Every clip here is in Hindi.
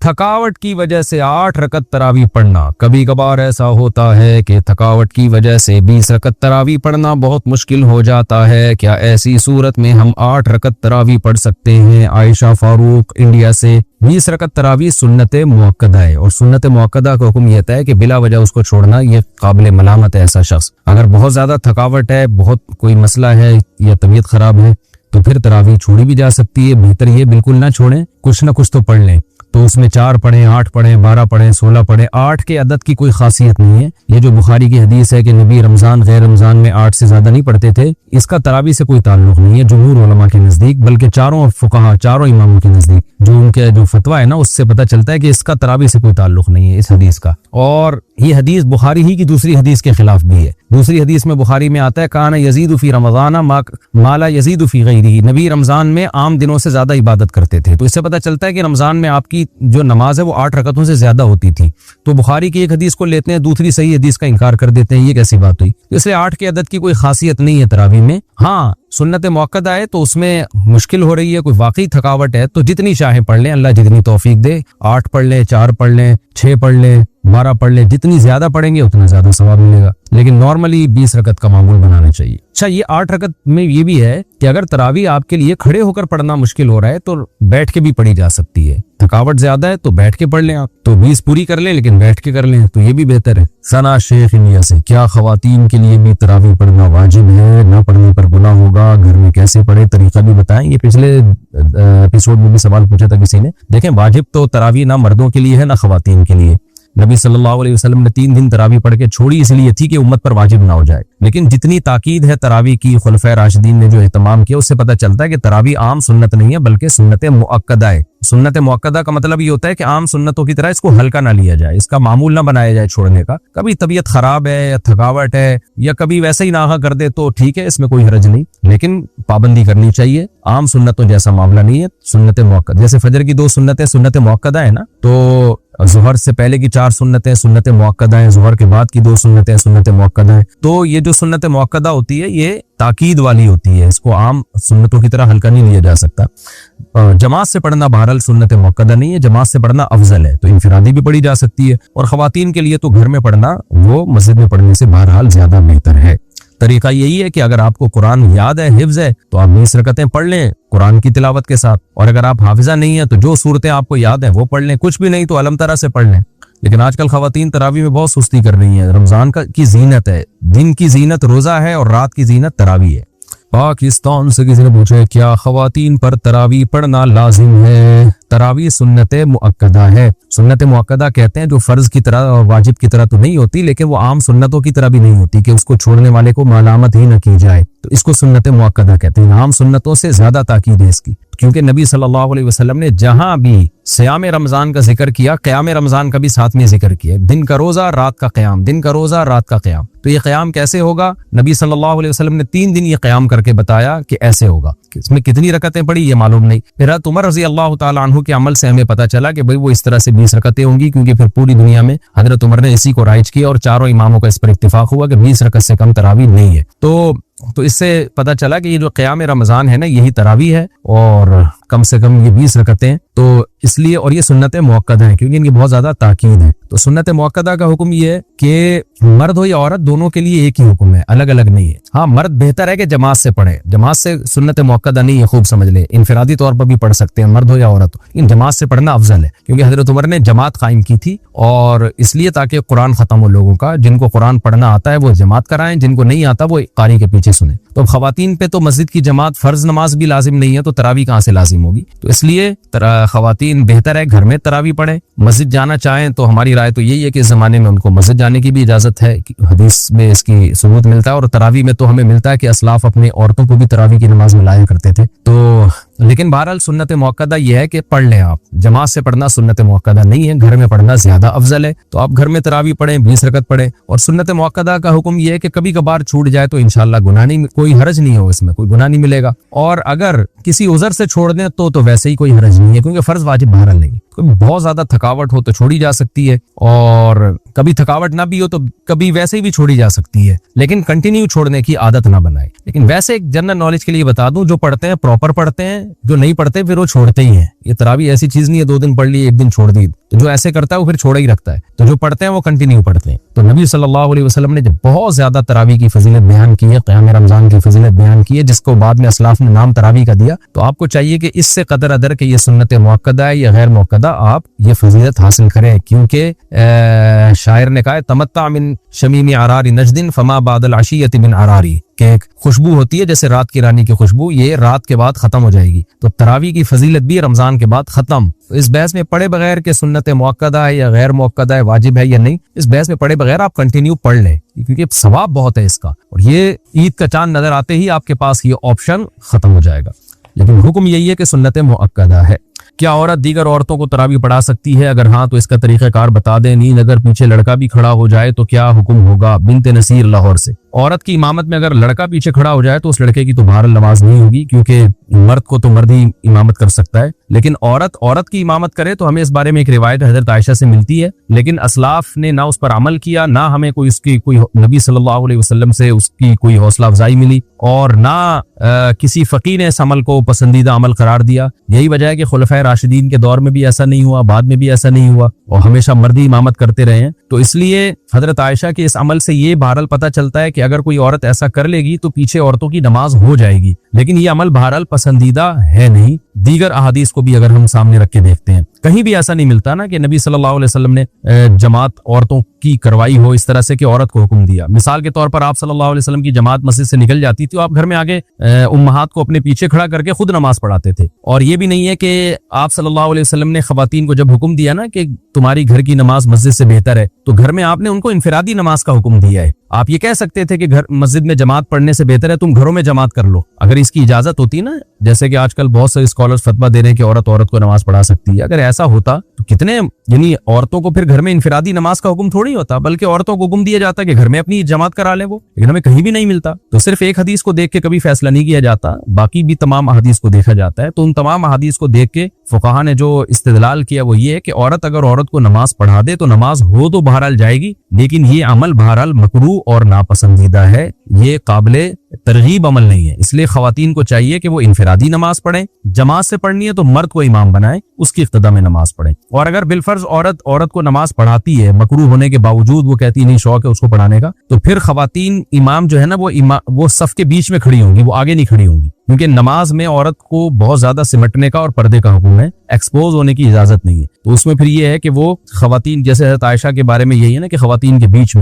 थकावट की वजह से 8 रकत तरावी पढ़ना। कभी कभार ऐसा होता है कि थकावट की वजह से 20 रकत तरावी पढ़ना बहुत मुश्किल हो जाता है। क्या ऐसी सूरत में हम 8 रकत तरावी पढ़ सकते हैं? आयशा फारूक इंडिया से। 20 रकत तरावी सुन्नत मुअक्कदा है और सुन्नत मुअक्कदा का हुक्म यह है कि बिला वजह उसको छोड़ना ये काबिल मलामत है। ऐसा शख्स अगर बहुत ज्यादा थकावट है, बहुत कोई मसला है या तबीयत खराब है तो फिर तरावी छोड़ी भी जा सकती है। बेहतर ये बिल्कुल ना छोड़ें, कुछ ना कुछ तो पढ़ लें। तो उसमें 4 पढ़ें, 8 पढ़ें, 12 पढ़ें, 16 पढ़ें। 8 के अदद की कोई खासियत नहीं है। ये जो बुखारी की हदीस है कि नबी रमजान गैर रमजान में 8 से ज्यादा नहीं पढ़ते थे, इसका तरावी से कोई ताल्लुक नहीं है जमहूर उलमा के नजदीक, बल्कि चारों फुकाहा, चारों इमामों के नजदीक जो उनके जो फतवा है ना, उससे पता चलता है कि इसका तरावी से कोई ताल्लुक नहीं है इस हदीस का। और ये हदीस बुखारी ही की दूसरी हदीस के खिलाफ भी है। दूसरी हदीस में बुखारी में आता है काना यजीदु फी रमजाना माला यजीदु फी गैरिही, नबी रमजान में आम दिनों से ज्यादा इबादत करते थे। तो इससे पता चलता है कि रमजान में आपकी जो नमाज है वो 8 रकतों से ज्यादा होती थी। तो बुखारी की एक हदीस को लेते हैं, दूसरी सही हदीस का इनकार कर देते हैं। ये कैसी बात हुई? इसलिए 8 के अदद की कोई खासियत नहीं है तरावी में। हाँ, सुन्नत मुअक्कदा है तो उसमें मुश्किल हो रही है, कोई वाकई थकावट है तो जितनी चाहे पढ़ लें, अल्लाह जितनी तौफीक दे। 8 पढ़ लें, 4 पढ़ लें, 6 पढ़ लें, 12 पढ़ लें। जितनी ज्यादा पढ़ेंगे उतना ज्यादा सवाब मिलेगा, लेकिन नॉर्मली 20 रकत का मामूल बनाना चाहिए। अच्छा, ये 8 रकत में ये भी है कि अगर तरावी आपके लिए खड़े होकर पढ़ना मुश्किल हो रहा है तो बैठ के भी पढ़ी जा सकती है। थकावट ज्यादा है तो बैठ के पढ़ लें आप, तो 20 पूरी कर लें लेकिन बैठ के कर लें तो ये भी बेहतर है। सना शेख इंडिया से। क्या खवातीन के लिए भी तरावी पढ़ना वाजिब है? ना पढ़ने पर गुनाह होगा? घर में कैसे पढ़े, तरीका भी बताएं। ये पिछले एपिसोड में भी सवाल पूछा था किसी ने। देखें, वाजिब तो तरावी ना मर्दों के लिए है ना खवातीन के लिए। नबी सल्लल्लाहु अलैहि वसल्लम ने 3 दिन तरावी पढ़ के छोड़ी इसलिए थी कि उम्मत पर वाजिब ना हो जाए। लेकिन जितनी ताकीद है तरावी की, खुलफाए राशिदीन ने जो एहतमाम किया, उससे पता चलता है कि तरावी आम सुन्नत नहीं है बल्कि सुन्नत मुअक्कदा है। सुन्नत मुअक्कदा का मतलब ये होता है कि आम सुन्नतों की तरह इसको हल्का ना लिया जाए, इसका मामूल ना बनाया जाए छोड़ने का। कभी तबीयत खराब है या थकावट है या कभी वैसे ही नागा कर दे तो ठीक है, इसमें कोई हरज नहीं, लेकिन पाबंदी करनी चाहिए। आम सुन्नतों जैसा मामला नहीं है सुन्नत मुअक्कदा। जैसे फजर की 2 सुन्नतें सुन्नत मुअक्कदा है ना, तो ज़ोहर से पहले की 4 सुन्नतें सुन्नत मुअक्कदा है, ज़ोहर के बाद की 2 सुन्नतें सुन्नत मुअक्कदा है। तो ये जो सुन्नत मुअक्कदा होती है ये ताकीद वाली होती है, इसको आम सुन्नतों की तरह हल्का नहीं लिया जा सकता। जमात से पढ़ना बहरहाल सुन्नत मुअक्कदा नहीं है, जमात से पढ़ना अफजल है, तो इनफिरादी भी पढ़ी जा सकती है। और खवातीन के लिए तो घर में पढ़ना वो मस्जिद में पढ़ने से बहरहाल ज्यादा बेहतर है। तरीका यही है कि अगर आपको कुरान याद है, हिफ्ज है, तो आप 20 रकतें पढ़ लें कुरान की तिलावत के साथ। और अगर आप हाफिजा नहीं है तो जो सूरतें आपको याद है वो पढ़ लें, कुछ भी नहीं तो अलम तरा से पढ़ लें। लेकिन आजकल खवातीन तरावी में बहुत सुस्ती कर रही हैं। रमजान की जीनत है, दिन की जीनत रोजा है और रात की जीनत तरावी है। पाकिस्तान से किसी ने पूछा क्या खवातीन पर तरावी पढ़ना लाजिम है? तरावी सुन्नत मुअक्कदा है। सुन्नत मुअक्कदा कहते हैं जो फर्ज की तरह और वाजिब की तरह तो नहीं होती, लेकिन वो आम सुन्नतों की तरह भी नहीं होती कि उसको छोड़ने वाले को मलामत ही न की जाए, तो इसको सुन्नत मुअक्कदा कहते हैं। आम सुन्नतों से ज्यादा ताकीद है इसकी, क्योंकि नबी सल्लल्लाहु अलैहि वसल्लम ने जहां भी सियाम रमजान का जिक्र किया, क़याम रमजान का भी साथ में जिक्र किया। दिन का रोजा, रात का क़याम, दिन का रोजा, रात का क़याम। तो ये क़याम कैसे होगा? नबी सल्लल्लाहु अलैहि वसल्लम ने 3 दिन ये क़याम करके बताया कि ऐसे होगा। इसमें कितनी रकतें पड़ी ये मालूम नहीं। फिर हज़रत उमर रज़ी अल्लाह तआला अन्हु के अमल से हमें पता चला कि भाई वो इस तरह से 20 रकतें होंगी, क्योंकि फिर पूरी दुनिया में हजरत उमर ने इसी को राइज किया और चारों इमामों का इस पर इत्तिफाक हुआ कि 20 रकत से कम तरावी नहीं है। तो इससे पता चला कि ये जो क़याम रमजान है ना, यही तरावी है और कम से कम ये 20 रकतें। तो इसलिए, और ये सुन्नत मुअक्कदा है क्योंकि इनकी बहुत ज्यादा ताकीद है। तो सुन्नत मुअक्कदा का हुक्म ये है कि मर्द हो या औरत दोनों के लिए एक ही हुक्म है, अलग अलग नहीं है। हाँ, मर्द बेहतर है कि जमात से पढ़े, जमात से सुन्नत मुअक्कदा नहीं है, खूब समझ ले। इनफिरादी तौर पर भी पढ़ सकते हैं मर्द हो या औरत हो, इन जमात से पढ़ना अफजल है, क्योंकि हजरत उमर ने जमात कायम की थी और इसलिए ताकि कुरान खत्म हो लोगों का। जिनको कुरान पढ़ना आता है वो जमात कराएं, जिनको नहीं आता वो कारी के पीछे सुने। तो खवातीन पे तो मस्जिद की जमात फर्ज नमाज भी लाजिम नहीं है, तो तरावी कहाँ से लाजिम होगी? तो इसलिए खवातीन बेहतर है घर में तरावी पढ़े। मस्जिद जाना चाहें तो हमारी राय तो यही है कि इस जमाने में उनको मस्जिद जाने की भी इजाजत है, हदीस में इसकी सबूत मिलता है। और तरावी में तो हमें मिलता है कि असलाफ अपने औरतों को भी तरावी की नमाज में लाया करते थे। तो लेकिन बहरहाल सुन्नत मुअक्कदा यह है कि पढ़ लें आप। जमात से पढ़ना सुन्नत मुअक्कदा नहीं है, घर में पढ़ना ज्यादा अफजल है। तो आप घर में तरावी पढ़ें, 20 रकत पढ़ें। और सुन्नत मुअक्कदा का हुक्म यह है कि कभी कभार छूट जाए तो इंशाअल्लाह गुनाह नहीं, कोई हरज नहीं हो, इसमें कोई गुनाह नहीं मिलेगा। और अगर किसी उज़र से छोड़ दें तो वैसे ही कोई हरज नहीं है, क्योंकि फर्ज वाजिब बहरहाल नहीं। बहुत ज्यादा थकावट हो तो छोड़ी जा सकती है, और कभी थकावट ना भी हो तो कभी वैसे ही भी छोड़ी जा सकती है, लेकिन कंटिन्यू छोड़ने की आदत ना बनाए। लेकिन वैसे एक जनरल नॉलेज के लिए बता दूं, जो पढ़ते हैं प्रॉपर पढ़ते हैं, जो नहीं पढ़ते फिर वो छोड़ते ही हैं। ये तरावी ऐसी चीज नहीं है 2 दिन पढ़ ली 1 दिन छोड़ दी, तो जो ऐसे करता है वो फिर छोड़ा ही रखता है। तो जो पढ़ते हैं वो कंटिन्यू पढ़ते हैं। तो नबी सल्लल्लाहु अलैहि वसल्लम ने जब बहुत ज्यादा तरावी की फजीलत बयान की है, क़याम रमजान की फजीलत बयान की है, जिसको बाद में असलाफ ने नाम तरावी का दिया, तो आपको चाहिए कि इससे कदर अदर के ये सुन्नत मुअक्कदा है या गैर मुअक्कदा, आप ये फजीलत हासिल करें। क्योंकि शायर ने कहा तमत्ता मिन शमीमी अरारी नजदिन फमा बादल अशियति मिन अरारी, कि एक खुशबू होती है जैसे रात की रानी की खुशबू, ये रात के बाद खत्म हो जाएगी। तो तरावी की फजीलत भी रमजान के बाद खत्म। तो इस बहस में पढ़े बगैर के सुन्नत मुअक्कदा है या गैर मुअक्कदा है, वाजिब है या नहीं, इस बहस में पढ़े बगैर आप कंटिन्यू पढ़ लें, क्योंकि सवाब बहुत है इसका। और ये ईद का चांद नजर आते ही आपके पास ये ऑप्शन खत्म हो जाएगा। लेकिन हुक्म यही है कि सुन्नत मुअक्कदा है। क्या औरत दीगर औरतों को तरावी पढ़ा सकती है? अगर हाँ तो इसका तरीक़ाकार बता दें। नींद अगर पीछे लड़का भी खड़ा हो जाए तो क्या हुक्म होगा? बिनते नसीर लाहौर से। औरत की इमामत में अगर लड़का पीछे खड़ा हो जाए तो उस लड़के की तो बहरहाल नमाज नहीं होगी, क्योंकि मर्द को तो मर्द ही इमामत कर सकता है। लेकिन औरत की इमामत करे तो हमें इस बारे में एक रिवायत हजरत आयशा से मिलती है, लेकिन असलाफ ने ना उस पर अमल किया, ना हमें कोई नबी सल्लल्लाहु अलैहि वसल्लम से उसकी कोई हौसला अफजाई मिली, और ना किसी फकीह ने इस अमल को पसंदीदा अमल करार दिया। यही वजह है कि खुलफाए राशिदीन के दौर में भी ऐसा नहीं हुआ, बाद में भी ऐसा नहीं हुआ, और हमेशा मर्द ही इमामत करते रहे हैं। तो इसलिए हजरत आयशा के इस अमल से ये बहरहाल पता चलता है कि अगर कोई औरत ऐसा कर लेगी तो पीछे औरतों की नमाज हो जाएगी। लेकिन ये अमल बहरहाल पसंदीदा है नहीं। दीगर अहादीस को भी अगर हम सामने रख के देखते हैं, कहीं भी ऐसा नहीं मिलता ना कि नबी सल्लल्लाहु अलैहि वसल्लम ने जमात औरतों की करवाई हो इस तरह से कि औरत को हुक्म दिया। मिसाल के तौर पर आप सल्लल्लाहु अलैहि वसल्लम की जमात मस्जिद से निकल जाती थी तो आप घर में आगे उम्महात को अपने पीछे खड़ा करके खुद नमाज पढ़ाते थे। और ये भी नहीं है कि आप सल्लल्लाहु अलैहि वसल्लम ने खवातीन को जब हुक्म दिया ना कि तुम्हारी घर की नमाज मस्जिद से बेहतर है, तो घर में आपने उनको इनफिरादी नमाज का हुक्म दिया है। आप ये कह सकते थे कि घर मस्जिद में जमात पढ़ने से बेहतर है तुम घरों में जमात कर लो, अगर इसकी इजाजत होती ना, जैसे कि आजकल बहुत सारे स्कॉलर्स फतवा दे रहे हैं कि औरत को नमाज पढ़ा सकती है। अगर ऐसा होता तो कितने, यानी औरतों को फिर घर में इनफिरादी नमाज का हुक्म थोड़ी होता, बल्कि औरतों को हुक्म दिया जाता कि घर में अपनी जमात करा ले वो। लेकिन हमें कहीं भी नहीं मिलता। तो सिर्फ एक हदीस को देख के कभी फैसला नहीं किया जाता, बाकी भी तमाम अहादीस को देखा जाता है। तो उन तमाम अहादीस को देख के फुकाहा ने जो इस्तेदलाल किया वो ये है कि औरत अगर औरत को नमाज पढ़ा दे तो नमाज हो तो बहरहाल जाएगी, लेकिन ये अमल बहरहाल मकरूह और नापसंदीदा है, ये काबिले तरगीब अमल नहीं है। इसलिए खवातीन को चाहिए कि वो इनफिरादी नमाज पढ़ें, जमात से पढ़नी है तो मर्द को इमाम बनाए, उसकी इक्तदा में नमाज पढ़ें। और अगर बिलफर्ज औरत को नमाज पढ़ाती है मकरूह होने के बावजूद, वो कहती नहीं शौक है उसको पढ़ाने का, तो फिर खवातीन इमाम जो है ना वो सफ के बीच में खड़ी होंगी, वो आगे नहीं खड़ी होंगी, क्योंकि नमाज में औरत को बहुत ज्यादा सिमटने का और पर्दे का हुक्म है, एक्सपोज होने की इजाजत नहीं है। तो उसमें फिर ये है कि वो खवातीन, जैसे हज़रत आयशा के बारे में यही है ना कि खवातीन के बीच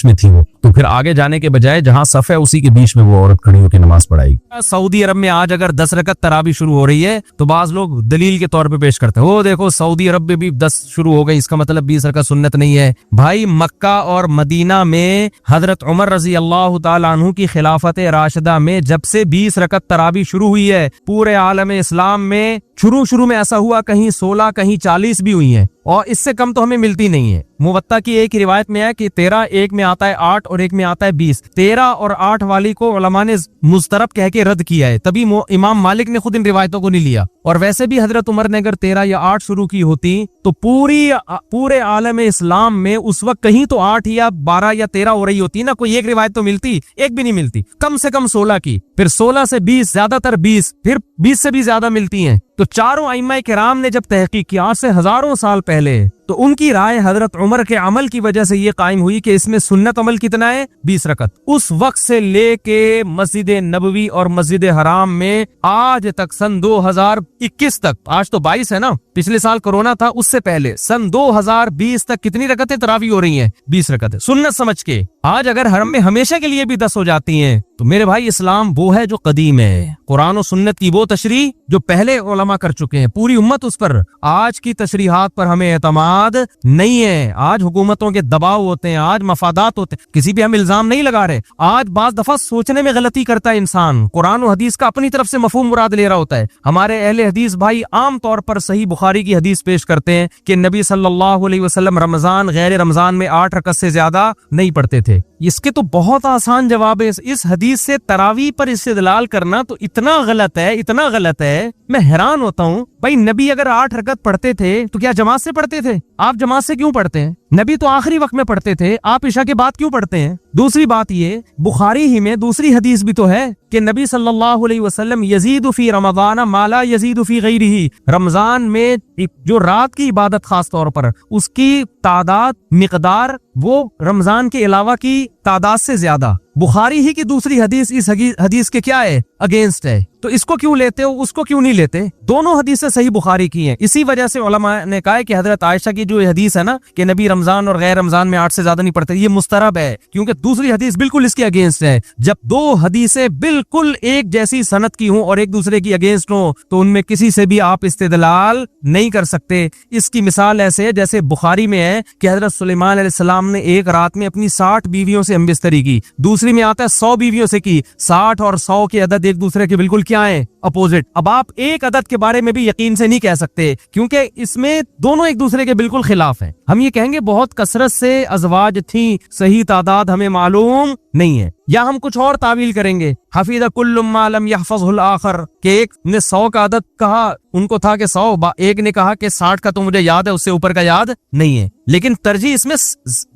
में थी वो, तो फिर आगे जाने के बजाय जहां सफ है उसी के बीच में वो औरत खड़ी होकर नमाज पढ़ाई। सऊदी अरब में आज अगर 10 रकत तरावी शुरू हो रही है तो बाज लोग दलील के तौर पे पेश करते हैं, वो देखो सऊदी अरब में भी 10 शुरू हो गई, इसका मतलब 20 रकत सुन्नत नहीं है। भाई मक्का और मदीना में हजरत उमर रजी अल्लाह तआला अन्हु की खिलाफत राशिदा में जब से 20 रकत तरावी शुरू हुई है, पूरे आलम इस्लाम में शुरू में ऐसा हुआ कहीं 16 कहीं 40 भी हुई है, और इससे कम तो हमें मिलती नहीं है। मुवत्ता की एक रिवायत में है कि 13 एक में आता है 8 और एक में आता है 20। 13 और 8 वाली को उलमा ने मुस्तरब कह के रद्द किया है, तभी इमाम मालिक ने खुद इन रिवायतों को नहीं लिया। और वैसे भी हजरत उमर ने अगर 13 या 8 शुरू की होती तो पूरे आलम इस्लाम में उस वक्त कहीं तो 8 या 12 या 13 हो रही होती ना, कोई एक रिवायत तो मिलती, एक भी नहीं मिलती। कम से कम 16 की, फिर 16 से 20, ज्यादातर 20, फिर 20 से भी ज्यादा मिलती हैं। तो चारों आइम्मा किराम ने जब तहकीक की आज से हजारों साल पहले, तो उनकी राय हजरत उमर के अमल की वजह से ये कायम हुई कि इसमें सुन्नत अमल कितना है? 20 रकत। उस वक्त से लेके मस्जिद नबवी और मस्जिद हराम में आज तक सन 2021 तक, आज तो 22 है ना, पिछले साल कोरोना था, उससे पहले सन 2020 तक कितनी रकतें तरावी हो रही हैं? 20 रकतें सुन्नत समझ के। आज अगर हरम में हमेशा के लिए भी 10 हो जाती हैं तो मेरे भाई इस्लाम वो है जो कदीम है, कुरान और सुन्नत की वो तशरीह जो पहले उलमा कर चुके हैं, पूरी उम्मत उस पर। आज की तशरीहात पर हमें एतमाद नहीं है। आज हुकूमतों के दबाव होते हैं, आज मफादात होते हैं, किसी भी हम इल्जाम नहीं लगा रहे। आज बाज दफा सोचने में गलती करता है इंसान, कुरान और हदीस का अपनी तरफ से मफहूम मुराद ले रहा होता है। हमारे अहले हदीस भाई आम तौर पर सही बुखारी की हदीस पेश करते हैं कि नबी सल्लल्लाहु अलैहि वसल्लम रमजान गैर रमजान में 8 रकत से ज्यादा नहीं पढ़ते थे। थे। इसके तो बहुत आसान जवाब है। इस हदीस से तरावी पर इस्तेदलाल करना तो इतना गलत है, इतना गलत है, मैं हैरान होता हूँ। भाई नबी अगर 8 रकत पढ़ते थे तो क्या जमात से पढ़ते थे? आप जमात से क्यों पढ़ते हैं? नबी तो आखिरी वक्त में पढ़ते थे, आप इशा के बाद क्यों पढ़ते हैं? दूसरी बात ये, बुखारी ही में दूसरी हदीस भी तो है कि नबी सल्लल्लाहु अलैहि वसल्लम यजीदु फी रमज़ान मा ला यजीदु फी गैरिही, रमजान में जो रात की इबादत खास तौर पर उसकी तादाद मिकदार वो रमजान के अलावा की तादाद से ज्यादा। बुखारी ही की दूसरी हदीस इस हदीस के क्या है? अगेंस्ट है। तो इसको क्यों लेते हो, उसको क्यों नहीं लेते? दोनों हदीसें सही बुखारी की हैं। इसी वजह से उलमा ने कहा है कि हजरत आयशा की जो हदीस है ना कि नबी रमजान और गैर रमजान में 8 से ज्यादा नहीं पढ़ते, ये मुस्तरब है, क्योंकि दूसरी हदीस बिल्कुल इसके अगेंस्ट है। जब दो हदीसें बिल्कुल एक जैसी सनद की हों और एक दूसरे की अगेंस्ट हों तो उनमें किसी से भी आप इस्तेदलाल नहीं कर सकते। इसकी मिसाल ऐसे है जैसे बुखारी में है कि हजरत सुलेमान अलैहिस्सलाम ने एक रात में अपनी 60 बीवियों से हमबिस्तरी की। दूसरी में आता है 100 बीवियों से की। 60 और 100 के अदद एक दूसरे के बिल्कुल क्या है? अपोजिट। अब आप एक अदद के बारे में भी यकीन से नहीं कह सकते क्योंकि इसमें दोनों एक दूसरे के बिल्कुल खिलाफ हैं। हम ये कहेंगे बहुत कसरत से अज़वाज थी, सही तादाद हमें मालूम नहीं है, या हम कुछ और तावील करेंगे। हफीज़ कुल्लु मा लम यहफ़ज़हुल आखर के एक ने 100 का अदद कहा, उनको था कि 100, एक ने कहा कि 60 का तो मुझे याद है, उससे ऊपर का याद नहीं है। लेकिन तरजीह इसमें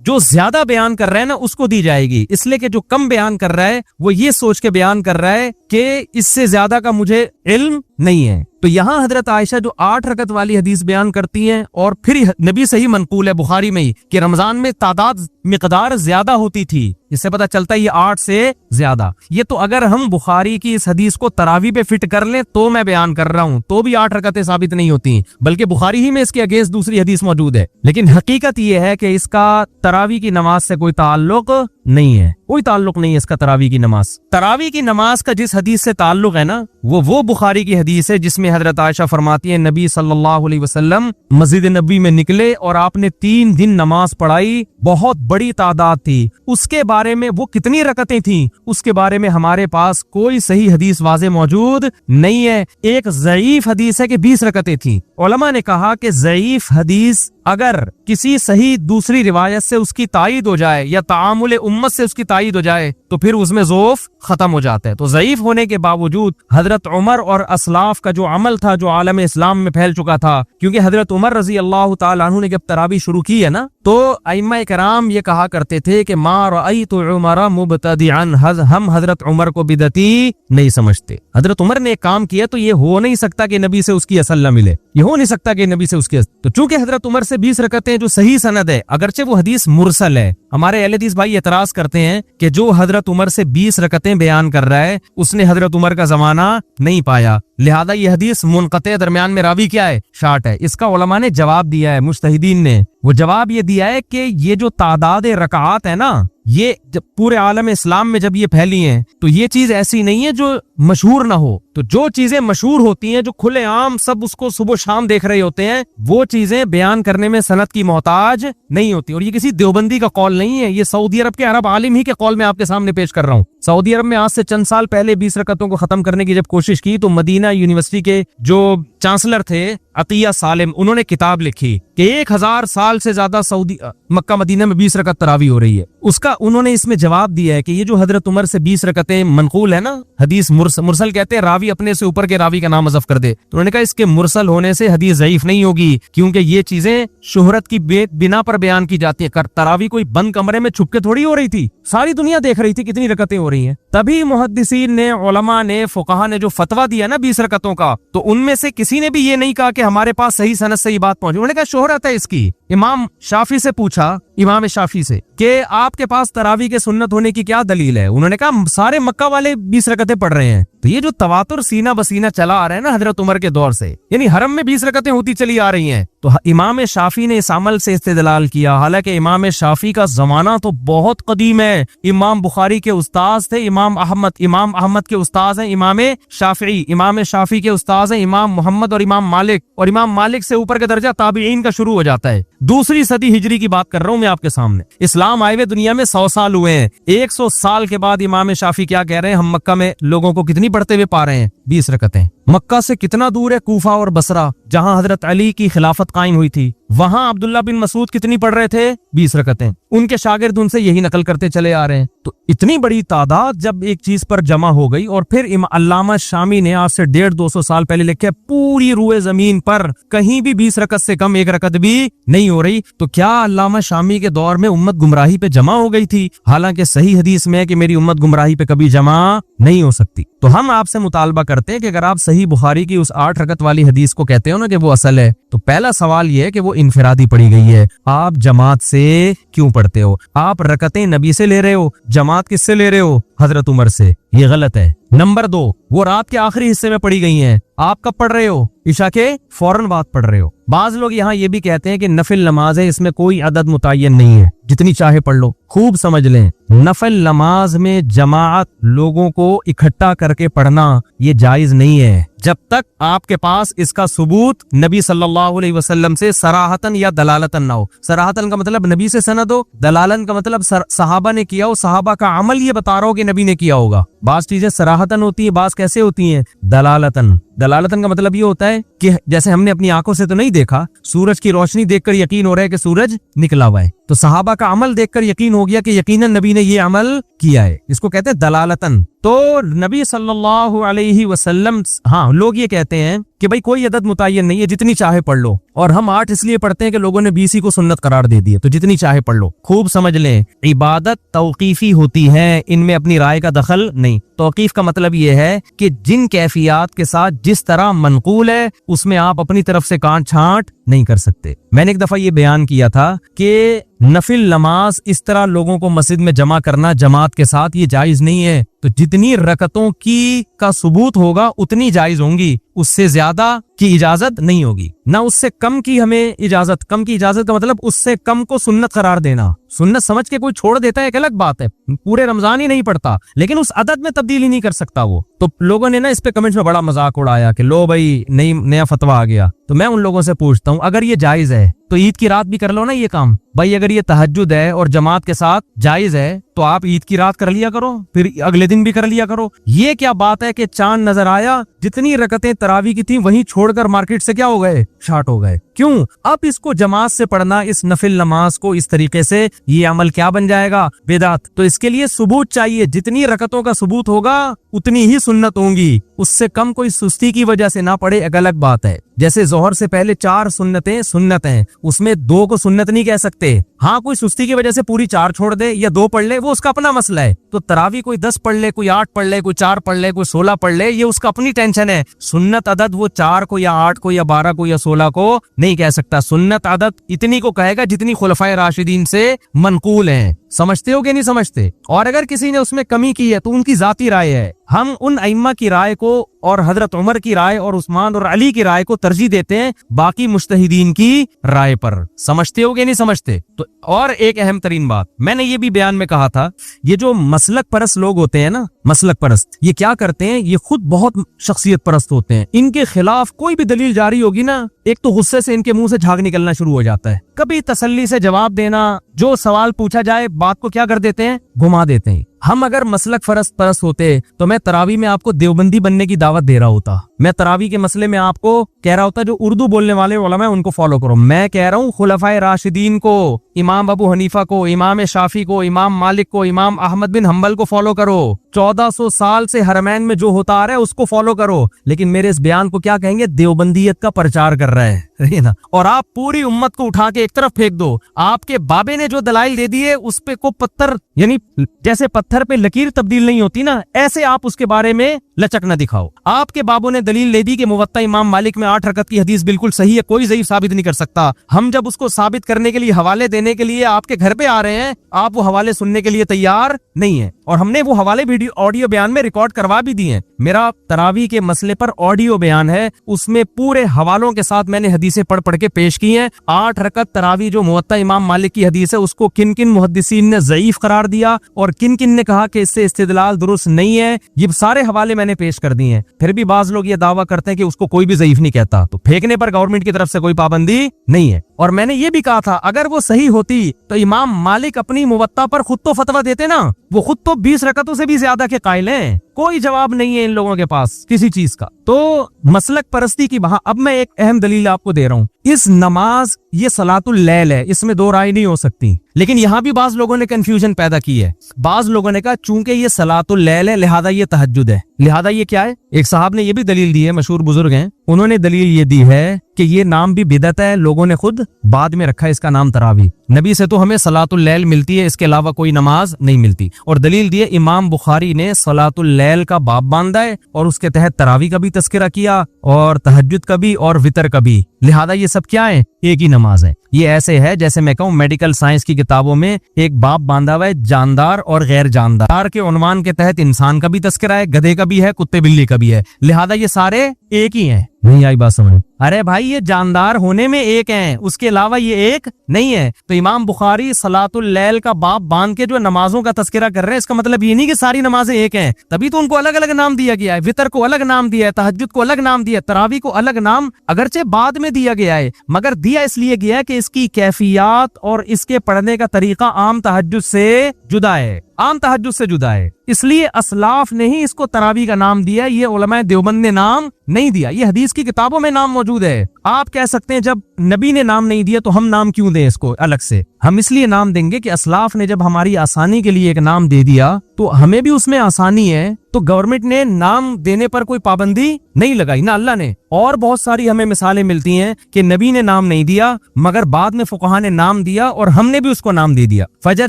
जो ज्यादा बयान कर रहा है ना उसको दी जाएगी, इसलिए कि जो कम बयान कर रहा है वो ये सोच के बयान कर रहा है कि इससे ज्यादा का मुझे इल्म नहीं है। तो यहाँ हजरत आयशा जो 8 रकत वाली हदीस बयान करती हैं और फिर नबी से ही मनकूल है बुखारी में ही कि रमजान में तादाद मिकदार ज्यादा होती थी, इससे पता चलता है ये 8 से ज्यादा। ये तो अगर हम बुखारी की इस हदीस को तरावी पे फिट कर लें तो मैं बयान कर रहा हूँ, तो भी 8 रकतें साबित नहीं होती, बल्कि बुखारी ही में इसके अगेंस्ट दूसरी हदीस मौजूद है। लेकिन हकीकत ये है कि इसका तरावी की नमाज से कोई ताल्लुक नहीं है, कोई ताल्लुक नहीं है इसका तरावी की नमाज। तरावी की नमाज का जिस हदीस से ताल्लुक है ना वो बुखारी की हदीस है जिसमें हजरत आयशा फरमाती है नबी सल्लल्लाहु अलैहि वसल्लम मस्जिद नबी में निकले और आपने 3 दिन नमाज पढ़ाई, बहुत बड़ी तादाद थी। उसके बारे में वो कितनी रकतें थी उसके बारे में हमारे पास कोई सही हदीस वाज़े मौजूद नहीं है। एक ज़ईफ हदीस है कि 20 रकतें थी। उलमा ने कहा कि ज़ईफ हदीस अगर किसी सही दूसरी रिवायत से उसकी तायीद हो जाए या तामुल उम्मत से उसकी तायीद हो जाए तो फिर उसमें ज़ोफ खत्म हो जाता है। तो ज़ईफ होने के बावजूद हजरत उमर और असलाफ का जो अमल था जो आलम इस्लाम में फैल चुका था, क्योंकि हजरत उमर रजी अल्लाह ताला अन्हु ने जब तरावी शुरू की है ना तो अइम्मा कराम ये कहा करते थे कि मा रअयतु उमरा मुब्तदिअन, हम हजरत उमर को बिदती नहीं समझते। हजरत उमर ने एक काम किया तो ये हो नहीं सकता कि नबी से उसकी असल न मिले, ये हो नहीं सकता कि नबी से उसकी तो चूंकि हजरत उमर से 20 रकतें जो सही सनद है, अगरचे वो हदीस मुरसल है। हमारे अहले हदीस भाई एतराज करते हैं कि जो हजरत उमर से 20 रकतें बयान कर रहा है उसने हजरत उमर का जमाना नहीं पाया, लिहाजा ये हदीस मुनक़ते दरमियान में रावी क्या है? शार्ट है। इसका उलमा ने जवाब दिया है, मुज्तहिदीन ने वो जवाब ये दिया है कि ये जो तादाद रकात है ना ये जब पूरे आलम इस्लाम में जब ये फैली हैं तो ये चीज ऐसी नहीं है जो मशहूर ना हो। तो जो चीजें मशहूर होती हैं, जो खुलेआम सब उसको सुबह शाम देख रहे होते हैं, वो चीजें बयान करने में सनद की मोहताज नहीं होती। और ये किसी देवबंदी का कौल नहीं है, ये सऊदी अरब के अरब आलिम ही के कौल में आपके सामने पेश कर रहा हूँ। सऊदी अरब में आज से चंद साल पहले 20 रकतों को खत्म करने की जब कोशिश की तो मदीना यूनिवर्सिटी के जो चांसलर थे अतिया सालिम, उन्होंने किताब लिखी कि 1000 साल से ज्यादा सऊदी मक्का मदीना में 20 रकत तरावी हो रही है। उसका उन्होंने इसमें जवाब दिया है कि ये जो हजरत उमर से 20 रकतें मनकूल है ना, हदीस मुरसल कहते हैं रावी अपने से ऊपर के रावी का नाम अज़फ कर दे, तो उन्होंने कहा इसके मुरसल होने से हदीस ज़ईफ नहीं होगी क्योंकि ये चीजें शोहरत की बिना पर बयान की जाती है। तरावी कोई बंद कमरे में छुप के थोड़ी हो रही थी, सारी दुनिया देख रही थी कितनी रकतें हो रही हैं। तभी मुहद्दिसीन ने, उलमा ने, फुक़हा ने जो फतवा दिया ना 20 रकतों का, तो उनमें से किसी ने भी ये नहीं कहा कि हमारे पास सही सनद से ये बात पहुंची। उन्होंने कहा शोहरत है इसकी। इमाम शाफी से पूछा, इमाम शाफी से, कि आपके पास तरावी के सुन्नत होने की क्या दलील है? उन्होंने कहा सारे मक्का वाले 20 रकतें पढ़ रहे हैं। तो ये जो तवातुर सीना बसीना चला आ रहा है ना हजरत उमर के दौर से, यानी हरम में 20 रकतें होती चली आ रही हैं, तो इमाम शाफी ने इस अमल से इस्तेदलाल किया। हालांकि इमाम शाफी का जमाना तो बहुत कदीम है। इमाम बुखारी के उस्ताद थे इमाम अहमद के उस्ताद हैं इमाम शाफी, इमाम शाफी के उस्ताद हैं इमाम मोहम्मद और इमाम मालिक से ऊपर का दर्जा ताबीईन का शुरू हो जाता है। दूसरी सदी हिजरी की बात कर रहा हूं मैं आपके सामने। इस्लाम आए हुए दुनिया में 100 साल हुए हैं। 100 साल के बाद इमाम शाफी क्या कह रहे हैं? हम मक्का में लोगों को कितनी पढ़ते हुए पा रहे हैं? 20 रकतें। मक्का से कितना दूर है कूफा और बसरा, जहां हजरत अली की खिलाफत कायम हुई थी? वहां अब्दुल्ला बिन मसूद कितनी पढ़ रहे थे? 20 रकतें। उनके शागिर्द उनसे यही नकल करते चले आ रहे हैं। तो इतनी बड़ी तादाद जब एक चीज पर जमा हो गई, और फिर अल्लामा शामी ने आज से 150-200 साल पहले लिखे पूरी रूए जमीन पर कहीं भी 20 रकत से कम एक रकत भी नहीं हो रही, तो क्या अल्लामा शामी के दौर में उम्मत गुमराही पे जमा हो गई थी? हालांकि सही हदीस में है कि मेरी उम्मत गुमराही पे कभी जमा नहीं हो सकती। तो हम आपसे मुतालबा करते हैं कि अगर आप सही बुखारी की उस 8 रकत वाली हदीस को कहते हो ना कि वो असल है, तो पहला सवाल ये है कि वो इनफिरादी पढ़ी गई है, आप जमात से क्यों पढ़ते हो? आप रकतें नबी से ले रहे हो, जमात किससे ले रहे हो? हजरत उमर से। ये गलत है। नंबर 2, वो रात के आखिरी हिस्से में पढ़ी गई हैं, आप कब पढ़ रहे हो? इशा के फौरन बाद पढ़ रहे हो। बाज लोग यहाँ ये भी कहते हैं कि नफिल नमाज है, इसमें कोई अदद मुतय्यन नहीं है, जितनी चाहे पढ़ लो। खूब समझ लें, नफिल नमाज में जमात लोगों को इकट्ठा करके पढ़ना ये जायज नहीं है, जब तक आपके पास इसका सबूत नबी सल्लल्लाहु अलैहि वसल्लम से सराहतन या दलालतन ना हो। सराहतन का मतलब नबी से सनद हो, दलालन का मतलब सहाबा ने किया हो, सहाबा का अमल ये बता रहा हो कि नबी ने किया होगा। बास चीजें सराहतन होती है, बास कैसे होती हैं? दलालतन। दलालतन का मतलब ये होता है कि जैसे हमने अपनी आंखों से तो नहीं देखा, सूरज की रोशनी देखकर यकीन हो रहा है कि सूरज निकला हुआ है, तो सहाबा का अमल देखकर यकीन हो गया कि यकीनन नबी ने ये अमल किया है। इसको कहते हैं दलालतन। तो नबी सल्लल्लाहु अलैहि वसल्लम, हाँ लोग ये कहते हैं कि भाई कोई अदद मुतय्यन नहीं है, जितनी चाहे पढ़ लो, और हम 8 इसलिए पढ़ते हैं कि लोगों ने 20 को सुन्नत करार दे दी है, तो जितनी चाहे पढ़ लो। खूब समझ लें, इबादत तौकीफी होती है, इनमें अपनी राय का दखल नहीं। तौकीफ का मतलब ये है कि जिन कैफियत के साथ जिस तरह मनकूल है, उसमें आप अपनी तरफ से काट छांट नहीं कर सकते। मैंने एक दफा ये बयान किया था कि नफिल नमाज इस तरह लोगों को मस्जिद में जमा करना जमात के साथ ये जायज नहीं है। तो जितनी रकतों की का सबूत होगा उतनी जायज होंगी, उससे ज्यादा की इजाजत नहीं होगी, ना उससे कम की हमें इजाजत। कम की इजाजत का मतलब उससे कम को सुन्नत करार देना। सुन्नत समझ के कोई छोड़ देता है एक अलग बात है, पूरे रमजान ही नहीं पढ़ता, लेकिन उस अदद में तब्दीली नहीं कर सकता वो। तो लोगों ने ना इस पे कमेंट्स में बड़ा मजाक उड़ाया कि लो भाई नया फतवा आ गया। तो मैं उन लोगों से पूछता हूँ, अगर ये जायज है तो ईद की रात भी कर लो ना ये काम। भाई अगर ये तहज्जुद है और जमात के साथ जायज है तो आप ईद की रात कर लिया करो, फिर अगले दिन भी कर लिया करो। ये क्या बात है कि चांद नजर आया, जितनी रकतें तरावी की थी वहीं छोड़कर मार्केट से क्या हो गए? शार्ट हो गए। क्यों? अब इसको जमात से पढ़ना, इस नफिल नमाज को इस तरीके से, ये अमल क्या बन जाएगा? बिदअत। तो इसके लिए सबूत चाहिए, जितनी रकतों का सबूत होगा उतनी ही सुन्नत होंगी, उससे कम कोई सुस्ती की वजह से ना पढ़े एक अलग बात है। जैसे जोहर से पहले 4 सुन्नतें सुन्नत हैं, उसमें 2 को सुन्नत नहीं कह सकते। हाँ कोई सुस्ती की वजह से पूरी 4 छोड़ दे या 2 पढ़ ले, वो उसका अपना मसला है। तो तरावी कोई 10 पढ़ ले, कोई 8 पढ़ ले, कोई 4 पढ़ ले, कोई 16 पढ़ ले, ये उसका अपनी टेंशन है। सुन्नत अदद वो 4 को या 8 को या 12 को या 16 को नहीं कह सकता। सुन्नत अदद इतनी को कहेगा जितनी खुलफाए राशिदीन से मनकूल है। समझते हो कि नहीं समझते? और अगर किसी ने उसमें कमी की है तो उनकी जाती राय है। हम उन अइम्मा की राय को और हजरत उमर की राय और उस्मान और अली की राय को तरजीह देते हैं बाकी मुज्तहिदीन की राय पर। समझते हो कि नहीं समझते? तो और एक अहम तरीन बात मैंने ये भी बयान में कहा था, ये जो मसलक परस्त लोग होते हैं ना, मसलक परस्त, ये क्या करते हैं? ये खुद बहुत शख्सियत परस्त होते हैं। इनके खिलाफ कोई भी दलील जारी होगी ना, एक तो गुस्से से इनके मुंह से झाग निकलना शुरू हो जाता है। कभी तसल्ली से जवाब देना, जो सवाल पूछा जाए बात को क्या कर देते हैं? घुमा देते हैं। हम अगर मसलक परस्त होते तो मैं तरावी में आपको देवबंदी बनने की दावत दे रहा होता। मैं तरावी के मसले में आपको कह रहा होता जो उर्दू बोलने वाले उलमा है उनको फॉलो करो। मैं कह रहा हूँ खुलफाए राशिदीन को, इमाम अबू हनीफा को, इमाम शाफी को, इमाम मालिक को, इमाम अहमद बिन हम्बल को फॉलो करो। 1400 साल से हरमैन में जो होता आ रहा है उसको फॉलो करो। लेकिन मेरे इस बयान को क्या कहेंगे? देवबंदियत का प्रचार कर रहा है ना। और आप पूरी उम्मत को उठा के एक तरफ फेंक दो। आपके बाबे ने जो दलाइल दे दिए उस पे को पत्थर, यानी जैसे पत्थर पे लकीर तब्दील नहीं होती ना, ऐसे आप उसके बारे में लचक न दिखाओ। आपके बाबों ने दलील ले दी कि मुवत्ता इमाम मालिक में 8 रकत की हदीस बिल्कुल सही है, कोई ज़ईफ साबित नहीं कर सकता। हम जब उसको साबित करने के लिए, हवाले देने के लिए आपके घर पे आ रहे हैं, आप वो हवाले सुनने के लिए तैयार नहीं है। और हमने वो हवाले वीडियो ऑडियो बयान में रिकॉर्ड करवा भी दिए हैं। मेरा तरावी के मसले पर ऑडियो बयान है, उसमें पूरे हवालों के साथ मैंने हदीसें पढ़ के पेश की हैं। 8 रकत तरावी जो मुवत्ता इमाम मालिक की हदीस है उसको किन किन मुहद्दिसीन ने ज़ईफ करार दिया और किन किन ने कहा कि इससे इस्तिदलाल दुरुस्त नहीं है, ये सारे हवाले मैंने पेश कर दिए हैं। फिर भी बाज लोग ये दावा करते हैं कि उसको कोई भी ज़ईफ नहीं कहता। तो फेंकने पर गवर्नमेंट की तरफ से कोई पाबंदी नहीं है। और मैंने ये भी कहा था अगर वो सही होती तो इमाम मालिक अपनी मुवत्ता पर खुद तो फतवा देते ना। वो खुद तो 20 रकतों से भी ज्यादा के कायल हैं। कोई जवाब नहीं है इन लोगों के पास किसी चीज का। तो मसलक परस्ती की वहां अब मैं एक अहम दलील आपको दे रहा हूँ। इस नमाज ये सलातुल लैल है, इसमें दो राय नहीं हो सकती। लेकिन यहाँ भी बाज लोगों ने कंफ्यूजन पैदा की है। बाज लोगों ने कहा चूंकि ये सलातुल लैल है लिहाजा ये तहज्जुद है। लिहाजा ये क्या है? एक साहब ने ये भी दलील दी है, मशहूर बुजुर्ग हैं, उन्होंने दलील ये दी है कि ये नाम भी बिदअत है, लोगों ने खुद बाद में रखा है इसका नाम तरावी। नबी से तो हमें सलातुल लैल मिलती है, इसके अलावा कोई नमाज नहीं मिलती। और दलील दी है इमाम बुखारी ने सलातुल लैल का बाब बांधा है और उसके तहत तरावी का भी तस्करा किया और तहज्जुद का भी और वितर का भी। लिहाजा ये सब क्या है? एक ही नमाज है। ये ऐसे है जैसे मैं कहूँ मेडिकल साइंस की किताबों में एक बाब बांधा हुआ है जानदार और गैर जानदार के उन्वान के तहत इंसान का भी तस्करा है, गधे का भी है, कुत्ते बिल्ली का भी है। लिहाजा ये सारे एक ही हैं। नहीं आई बात समझ? अरे भाई ये जानदार होने में एक हैं, उसके अलावा ये एक नहीं है। तो इमाम बुखारी सलातुल लैल का बाब बांध के जो नमाजों का तस्करा कर रहे हैं, इसका मतलब ये नहीं कि सारी नमाजें एक हैं। तभी तो उनको अलग अलग नाम दिया गया है। वितर को अलग नाम दिया है, तहज्जुद को अलग नाम दिया है, तरावी को अलग नाम अगरचे बाद में दिया गया है, मगर दिया इसलिए गया है कि इसकी कैफियत और इसके पढ़ने का तरीका आम तहज्जुद से जुदा है, आम तहज्जुद से जुदा है। इसलिए असलाफ ने ही इसको तरावी का नाम दिया। ये उलमाए देवबंद ने नाम नहीं दिया, ये हदीस की किताबों में नाम मौजूद है। आप कह सकते हैं जब नबी ने नाम नहीं दिया तो हम नाम क्यों दें इसको अलग से? हम इसलिए नाम देंगे कि असलाफ ने जब हमारी आसानी के लिए एक नाम दे दिया तो हमें भी उसमें आसानी है। तो गवर्नमेंट ने नाम देने पर कोई पाबंदी नहीं लगाई ना अल्लाह ने। और बहुत सारी हमें मिसालें मिलती हैं कि नबी ने नाम नहीं दिया मगर बाद में फुकहा ने नाम दिया और हमने भी उसको नाम दे दिया। फजर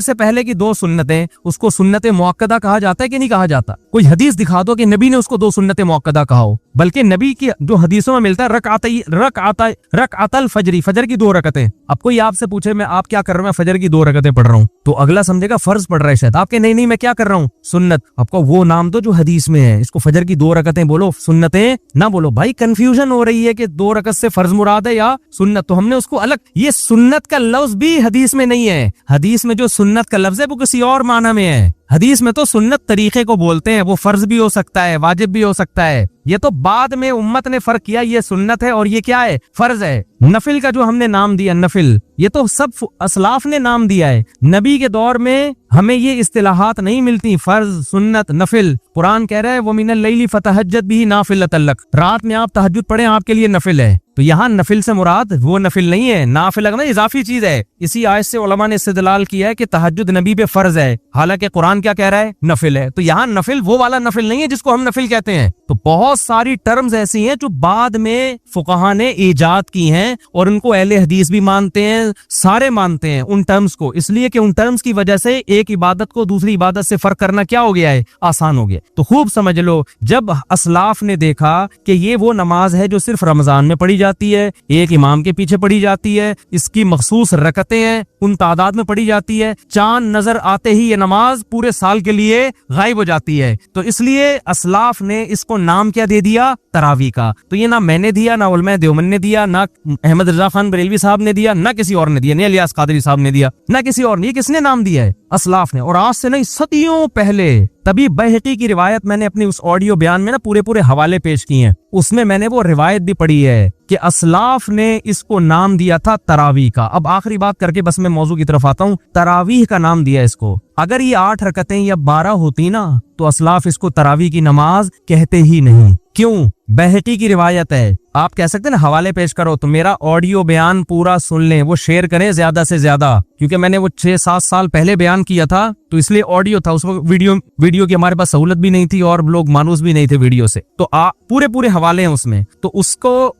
से पहले की 2 सुन्नतें, उसको सुन्नत मुअक्कदा कहा जाता है कि नहीं कहा जाता? कोई हदीस दिखा दो कि नबी ने उसको 2 सुन्नत मुअक्कदा कहा हो। बल्कि नबी की जो हदीसों में मिलता है रकअतल फजरी, फजर की 2 रकतें। अब कोई आपसे पूछे मैं आप क्या कर रहे हो? मैं फजर की 2 रकतें पढ़ रहा हूँ, तो अगला समझेगा फर्ज पढ़ रहा है शायद। आपके नहीं मैं क्या कर रहा हूँ? सुन्नत। आपको वो नाम दो जो हदीस में है, इसको फजर की 2 रकतें बोलो, सुन्नतें ना बोलो। भाई कंफ्यूजन हो रही है कि 2 रकत से फर्ज मुराद है या सुन्नत, तो हमने उसको अलग। ये सुन्नत का लफ्ज भी हदीस में नहीं है। हदीस में जो सुन्नत का लफ्ज है वो किसी और माना में है। हदीस में तो सुन्नत तरीके को बोलते हैं, वो फर्ज भी हो सकता है, वाजिब भी हो सकता है। ये तो बाद में उम्मत ने फर्क किया, ये सुन्नत है और ये क्या है? फर्ज है। नफिल का जो हमने नाम दिया नफिल, ये तो सब असलाफ ने नाम दिया है। नबी के दौर में हमें ये इस्तिलाहात नहीं मिलती, फर्ज, सुन्नत, नफिल। कुरान कह रहा है वो मिनल लैली फतहज्जद बिही नाफिलतन लक, रात में आप तहज्जुद पढ़ें आपके लिए नफिल है। तो यहाँ नफिल से मुराद वो नफिल नहीं है, नाफिल ना इजाफी चीज है। इसी आयत से उलमा ने इस्तेदलाल किया है कि तहज्जुद नबी पे फर्ज है, हालांकि कुरान क्या कह रहा है? नफिल है। तो यहाँ नफिल वो वाला नफिल नहीं है जिसको हम नफिल कहते हैं। तो बहुत सारी टर्म्स ऐसी हैं जो बाद में फुकहा ने ईजाद की हैं और उनको अहले हदीस भी मानते हैं, सारे मानते हैं उन टर्म्स को, इसलिए कि उन टर्म्स की वजह से एक इबादत को दूसरी इबादत से फर्क करना क्या हो गया है? आसान हो गया। तो खूब समझ लो, जब असलाफ ने देखा कि ये वो नमाज है जो सिर्फ रमजान में पढ़ी जाती है, एक इमाम के पीछे पढ़ी जाती है, इसकी मखसूस रकतें हैं, उन तादाद में पढ़ी जाती है, चांद नजर आते ही ये नमाज पूरे साल के लिए गायब हो जाती है, तो इसलिए असलाफ ने इसको नाम क्या दे दिया? तरावी का। तो ये ना मैंने दिया, ना उलमा देवबंद ने दिया, ना अहमद रजा खान बरेलवी साहब ने दिया, ना किसी और ने दिया, नहीं इलियास कादरी साहब ने दिया, ना किसी और ने। ये किसने नाम दिया है? असलाफ ने। और आज से नहीं, सदियों पहले। तभी बैहकी की रिवायत मैंने अपनी उस ऑडियो बयान में ना पूरे हवाले पेश किए हैं, उसमें मैंने वो रिवायत भी पढ़ी है कि असलाफ ने इसको नाम दिया था तरावी का। अब आखिरी बात करके बस मैं मौजू की तरफ आता हूँ। तरावीह का नाम दिया इसको। अगर ये 8 रकतें या 12 होती ना तो असलाफ इसको तरावी की नमाज कहते ही नहीं। क्यों? बैहकी की रिवायत है। आप कह सकते हैं ना हवाले पेश करो, तो मेरा ऑडियो बयान पूरा सुन लें, वो शेयर करें ज्यादा से ज्यादा, क्योंकि मैंने वो 6-7 साल पहले बयान किया था, तो इसलिए ऑडियो था, उस वक्त वीडियो की हमारे पास सहूलत भी नहीं थी और लोग मानूस भी नहीं थे वीडियो से। तो पूरे हवाले हैं उसमें। तो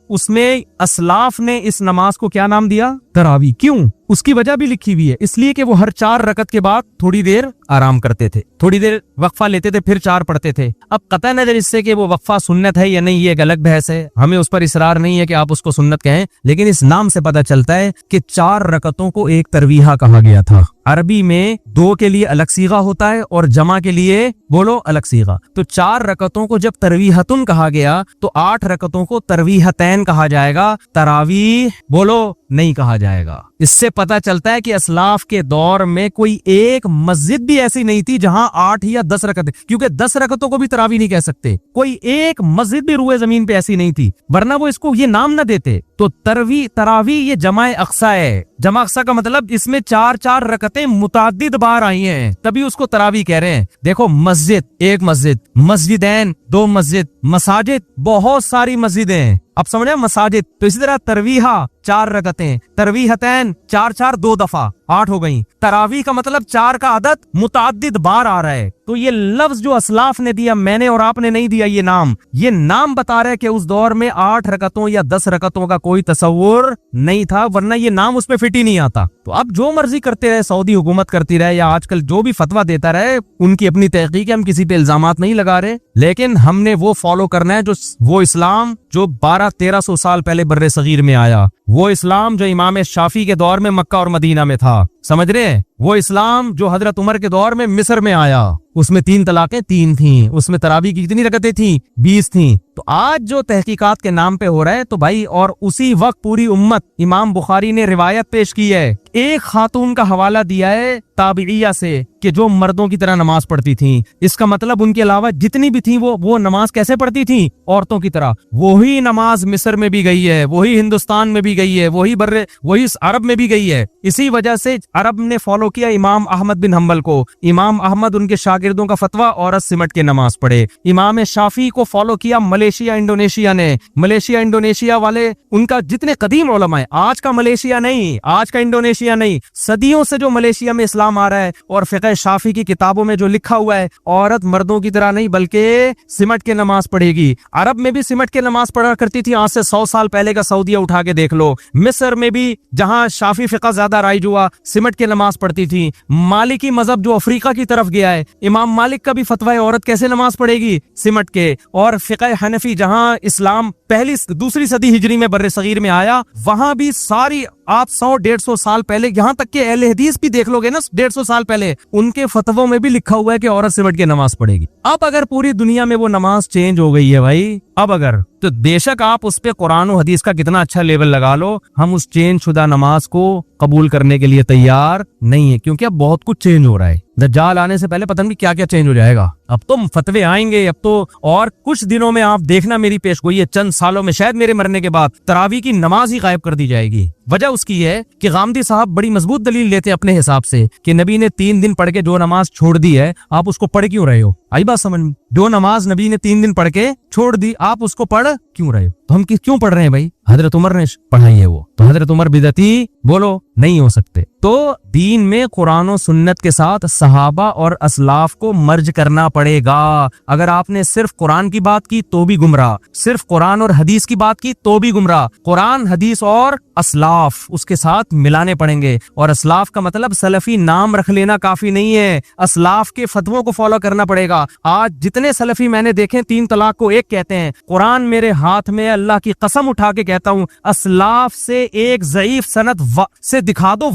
उसमें असलाफ ने इस नमाज को क्या नाम दिया? तरावी। क्यों? उसकी वजह भी लिखी हुई है, इसलिए कि वो हर 4 रकत के बाद थोड़ी देर आराम करते थे, थोड़ी देर वक्फा लेते थे, फिर 4 पढ़ते थे। अब कतई नजर इससे कि वो वक्फा सुन्नत है या नहीं, ये एक अलग बहस है, हमें उस पर इसरार नहीं है कि आप उसको सुन्नत कहें, लेकिन इस नाम से पता चलता है कि 4 रकतों को एक तरवीहा कहा गया था। अरबी में 2 के लिए अलग सीगा होता है और जमा के लिए बोलो अलग सीगा। तो 4 रकतों को जब तरवीहतुन कहा गया तो 8 रकतों को तरवीहतैन कहा जाएगा, तरावीह बोलो नहीं कहा जाएगा। इससे पता चलता है कि असलाफ के दौर में कोई एक मस्जिद भी ऐसी नहीं थी जहां 8 या 10 रकतें, क्योंकि 10 रकतों को भी तरावी नहीं कह सकते, कोई एक मस्जिद भी रुए जमीन पे ऐसी नहीं थी, वरना वो इसको ये नाम ना देते। तो तरावी ये जमाए अक्सा है। जमा अक्सा का मतलब इसमें 4-4 रकतें मुताद्दिद बार आई हैं, तभी उसको तरावी कह रहे हैं। देखो मस्जिद एक मस्जिद, मस्जिदैन 2 मस्जिद, मसाजिद बहुत सारी मस्जिदें, अब समझे मसाजिद। तो इसी तरह तरवीहा 4 रकतें, तरवीहतैन 4-4 2 दफा 8 हो गई। तरावी का मतलब 4 का अदद मुताद्दिद बार आ रहा है। तो ये लफ्ज जो असलाफ ने दिया, मैंने और आपने नहीं दिया, ये नाम बता रहे कि उस दौर में 8 रकतों या 10 रकतों का कोई तस्वुर नहीं था, वरना ये नाम उसमें फिट ही नहीं आता। तो अब जो मर्जी करते रहे, सऊदी हुकूमत करती रहे या आजकल जो भी फतवा देता रहे, उनकी अपनी तहकीक है, हम किसी पे इल्जामात नहीं लगा रहे, लेकिन हमने वो फॉलो करना है जो वो इस्लाम जो 1200-1300 साल पहले बर्रे सगीर में आया, वो इस्लाम जो इमाम शाफी के दौर में मक्का और मदीना में था, समझ रहे हैं, वो इस्लाम जो हजरत उमर के दौर में मिस्र में आया, उसमें 3 तलाकें 3 थी, उसमें तरावी की कितनी रकतें थी 20 थी। तो आज जो तहकीकात के नाम पे हो रहा है तो भाई, और उसी वक्त पूरी उम्मत, इमाम बुखारी ने रिवायत पेश की है, एक खातून का हवाला दिया है ताबिइया से कि जो मर्दों की तरह नमाज पढ़ती थी। इसका मतलब उनके अलावा जितनी भी थी वो नमाज कैसे पढ़ती थी, औरतों की तरह। वही नमाज मिस्र में भी गई है, वही हिंदुस्तान में भी गई है, वही अरब में भी गई है। इसी वजह से अरब ने फॉलो किया इमाम अहमद बिन हम्बल को। इमाम अहमद उनके शागिर्दों का फतवा, औरत सिमट के नमाज पढ़े। इमाम शाफी को फॉलो किया मलेशिया इंडोनेशिया ने। मलेशिया इंडोनेशिया वाले, उनका जितने कदीम उलमा है, आज का मलेशिया नहीं, आज का इंडोनेशिया नहीं, सदियों से जो मलेशिया में इस्लाम आ रहा है, और फिक़ह शाफी की किताबों में जो लिखा हुआ है, औरत मर्दों की तरह नहीं बल्कि सिमट के नमाज पढ़ेगी। अरब में भी सिमट के नमाज पढ़ा करती थी, आज से 100 साल पहले का सऊदिया उठा के देख लो। मिस्र में भी जहां शाफी फिक़ह ज्यादा राइज हुआ, सिमट के नमाज पढ़ती थी। मालिकी मजहब जो अफ्रीका की तरफ गया है, इमाम मालिक का भी फतवा है, औरत कैसे नमाज पढ़ेगी, सिमट के। और फिक़ह हनफी जहां इस्लाम दूसरी सदी हिजरी में बर्रे सगीर में आया, वहां भी सारी आप 100-150 साल पहले, यहाँ तक के अहले हदीस भी देख लोगे ना 150 साल पहले, उनके फतवों में भी लिखा हुआ है कि औरत सिमट के नमाज पढ़ेगी। अब अगर पूरी दुनिया में वो नमाज चेंज हो गई है भाई, अब अगर, तो बेशक आप उस पे कुरान और हदीस का कितना अच्छा लेवल लगा लो, हम उस चेंज शुदा नमाज को कबूल करने के लिए तैयार नहीं है, क्योंकि अब बहुत कुछ चेंज हो रहा है। दज्जाल आने से पहले पता नहीं क्या क्या चेंज हो जाएगा। अब तो फतवे आएंगे, अब तो और कुछ दिनों में आप देखना मेरी पेशगोई है, चंद सालों में शायद मेरे मरने के बाद तरावी की नमाज ही गायब कर दी जाएगी। वजह उसकी है कि गामदी साहब बड़ी मजबूत दलील लेते अपने हिसाब से कि नबी ने 3 दिन पढ़ के जो नमाज छोड़ दी है, आप उसको पढ़ क्यों रहे हो? आई बात समझ में? जो नमाज नबी ने 3 दिन पढ़ के छोड़ दी, आप उसको पढ़ क्यों रहे हो? तो हम क्यों पढ़ रहे हैं भाई? हजरत उमर ने पढ़ाई है वो, तो हजरत उमर बिदअती बोलो नहीं हो सकते। तो दीन में कुरान और सुन्नत के साथ सहाबा और असलाफ को मर्ज करना पड़ेगा। अगर आपने सिर्फ कुरान की बात की तो भी गुमराह, सिर्फ कुरान और हदीस की बात की तो भी गुमराह। कुरान, हदीस और असलाफ उसके साथ मिलाने पड़ेंगे। और असलाफ का मतलब सलफी नाम रख लेना काफी नहीं है, असलाफ के फतवों को फॉलो करना पड़ेगा। आज जितने सलफी मैंने देखे 3 तलाक को एक कहते हैं। कुरान मेरे हाथ में, अल्लाह की कसम उठा के कहता हूं, असलाफ से एक ज़ईफ सनद से दिखा दो,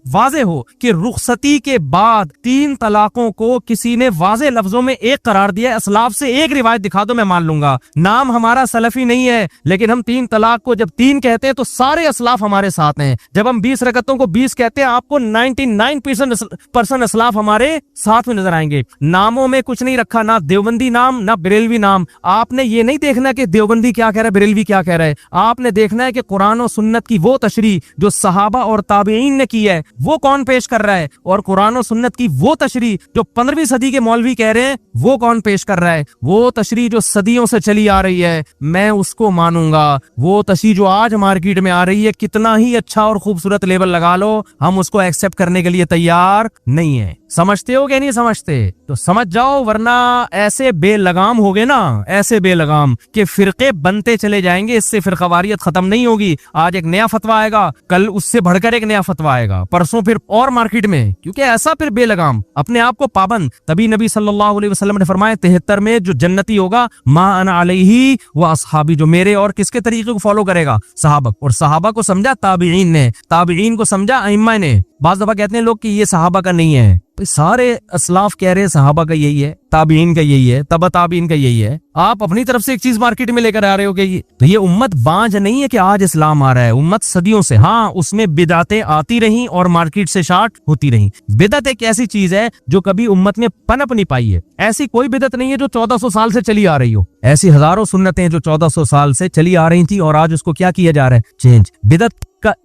वाजे हो कि रुखसती के बाद 3 तलाकों को किसी ने वाजे लफ्जों में एक करार दिया। असलाफ से एक रिवायत दिखा दो, मैं मान लूंगा। नाम हमारा सलफी नहीं है, लेकिन हम 3 तलाक को जब 3 कहते हैं तो सारे असलाफ हमारे साथ हैं। जब हम 20 रकतों को 20 कहते हैं, आपको 99% असलाफ हमारे साथ में नजर आएंगे। नामों में कुछ नहीं रखा, ना देवबंदी नाम ना बरेलवी नाम। आपने ये नहीं देखना कि देवबंदी क्या कह रहा है, बरेलवी क्या कह रहा है। आपने देखना है कि कुरान और सुन्नत की वो तशरीह जो सहाबा और ताबईन ने की है, वो कौन पेश कर रहा है, और कुरान और सुन्नत की वो तशरीह जो 15वीं सदी के मौलवी कह रहे हैं, वो कौन पेश कर रहा है। वो तशरीह जो सदियों से चली आ रही है, मैं उसको मानूंगा। वो तशरीह जो आज मार्केट में आ रही है, कितना ही अच्छा और खूबसूरत लेबल लगा लो, हम उसको एक्सेप्ट करने के लिए तैयार नहीं है। समझते हो कि नहीं समझते? तो समझ जाओ, वरना ऐसे बेलगाम हो गए ना, ऐसे बेलगाम कि फिरके बनते चले जाएंगे। इससे फिरकावारियत खत्म नहीं होगी। आज एक नया फतवा आएगा, कल उससे बढ़कर एक नया फतवा आएगा, परसों फिर और मार्केट में, क्योंकि ऐसा फिर बेलगाम, अपने आप को पाबंद। तभी नबी सल्लल्लाहु अलैहि वसल्लम ने फरमाया 73 में जो जन्नती होगा मा अना अलैहि व असहाबी, जो मेरे और किसके तरीके को फॉलो करेगा, सहाबा। और सहाबा को समझा ताबीईन ने, ताबीईन को समझा अइम्मा ने। बाज़ दफा कहते हैं लोग कि ये सहाबा का नहीं है, सारे असलाफ कह रहे हैं सहाबा का यही है, ताबीन का यही है, तबा ताबीन का यही है। आप अपनी तरफ से एक चीज मार्केट में लेकर आ रहे हो कि तो ये उम्मत बांझ नहीं है कि आज इस्लाम आ रहा है। उम्मत सदियों से, हाँ, उसमें बिदातें आती रही और मार्केट से शार्ट होती रही। बिदत एक ऐसी चीज है जो कभी उम्मत में पनप नहीं पाई है। ऐसी कोई बिदत नहीं है जो 1400 साल से चली आ रही हो। ऐसी हजारों सुन्नतें जो 1400 साल से चली आ रही थी और आज उसको क्या किया जा रहा है, चेंज। बिदत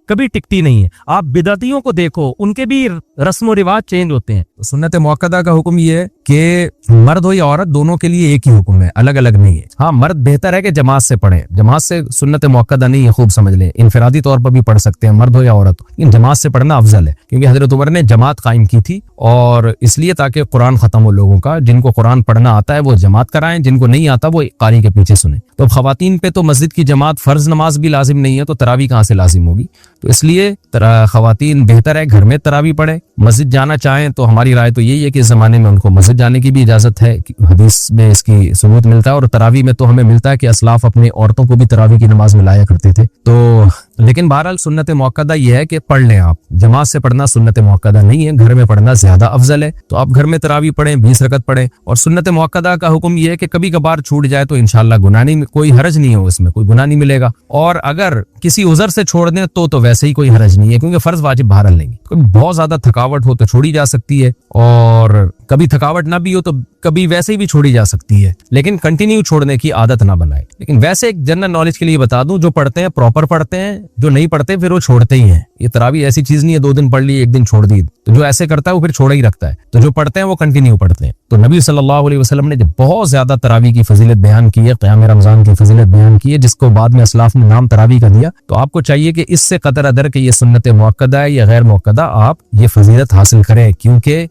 कभी टिकती नहीं है। आप बिदतियों को देखो, उनके भी रस्म रिवाज चेंज होते हैं। तो सुन्नत मुअक्कदा का हुक्म ये है कि मर्द हो या औरत, दोनों के लिए एक ही हुक्म है, अलग अलग नहीं है। हाँ, मर्द बेहतर है कि जमात से पढ़े, जमात से सुन्नत मुअक्कदा नहीं है, खूब समझ लें। इनफरादी तौर पर भी पढ़ सकते हैं, मर्द हो या औरत, लेकिन जमात से पढ़ना अफजल है, क्योंकि हजरत उमर ने जमात कायम की थी, और इसलिए ताकि कुरान खत्म हो लोगों का। जिनको कुरान पढ़ना आता है वो जमात कराएं, जिनको नहीं आता वो कारी के पीछे सुने। तो खवातीन पे तो मस्जिद की जमात, फर्ज नमाज भी लाजिम नहीं है, तो तरावी कहाँ से लाजिम होगी। तो इसलिए खवातीन बेहतर है घर में तरावी पढ़े। मस्जिद जाना चाहें तो हमारी राय तो यही है कि इस जमाने में उनको मस्जिद जाने की भी इजाजत है, हदीस में इसकी सबूत मिलता है। और तरावी में तो हमें मिलता है कि असलाफ अपने औरतों को भी तरावी की नमाज में लाया करते थे। तो लेकिन बहरहाल सुन्नत मुअक्कदा यह है कि पढ़ लें आप। जमात से पढ़ना सुन्नत मुअक्कदा नहीं है, घर में पढ़ना ज्यादा अफजल है। तो आप घर में तरावी पढ़ें, 20 रकत पढ़ें। और सुन्नत मुअक्कदा का हुक्म यह है कि कभी कभार छूट जाए तो इंशाअल्लाह गुनाह नहीं, कोई हरज नहीं हो, इसमें कोई गुनाह नहीं मिलेगा। और अगर किसी उज़र से छोड़ दें तो वैसे ही कोई हरज नहीं है, क्योंकि फर्ज वाजिब बहरहाल नहीं। कभी बहुत ज्यादा थकावट हो तो छोड़ी जा सकती है, और कभी थकावट ना भी हो तो कभी वैसे ही भी छोड़ी जा सकती है, लेकिन कंटिन्यू छोड़ने की आदत ना बनाए। लेकिन वैसे एक जनरल नॉलेज के लिए बता दूं, जो पढ़ते हैं प्रॉपर पढ़ते हैं, जो नहीं पढ़ते फिर वो छोड़ते ही हैं। ये तरावी ऐसी चीज नहीं है 2 दिन पढ़ ली 1 दिन छोड़ दी। तो जो ऐसे करता है वो फिर छोड़ ही रखता है। तो जो पढ़ते हैं वो कंटिन्यू पढ़ते हैं। तो नबी सल्लल्लाहु अलैहि वसल्लम ने जब बहुत ज्यादा तरावी की फजीलत बयान की है, क़याम रमजान की फजीलत बयान की है, जिसको बाद में असलाफ ने नाम तरावी का दिया, तो आपको चाहिए कि इससे कदर अदर के ये सुन्नत मुअक्कदा है या गैर मुअक्कदा, आप ये फजीलत हासिल करें। क्योंकि